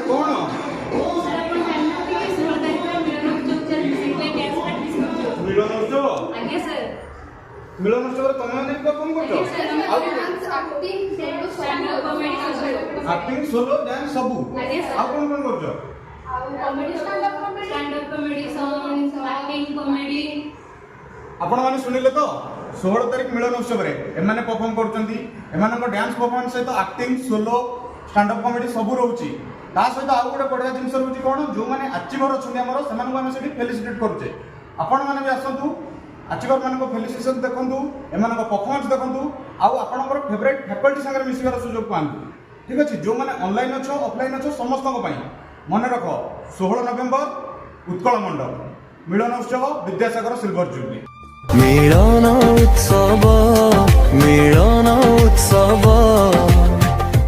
कौन मिलन उत्सव मिलन उत्सव तुम मैंने परफॉर्म कर एक्टिंग सोलो डांस सबू आ कौन कौन कर आपण माने सुनिले तो 16 तारिख मिलन उत्सव रे एमाने परफॉर्म करचंती एमानक डांस परफॉर्मेंस सहित acting solo stand up comedy सब रहउची ता सहित आ गोटे बढ़िया जिंस रहउची कोन जो माने अचीवर अछंती हमर सेमान को हम सेठी फेलिसिटेट करूचे आपण माने भी आसंतु अचीवर मानक फेलिसिटेशन देखंतु एमानक परफॉर्मेंस देखंतु आ आपनकर फेवरेट फैकल्टी संगे मिसिबार सुजोग पांतु ठीक अछि जो माने ऑनलाइन अछो ऑफलाइन अछो समस्त को पई मने रखो 16 नवेम्बर उत्कल मंडप मिलन उत्सव विद्यासागर सिल्वर जुबली मिलन उत्सव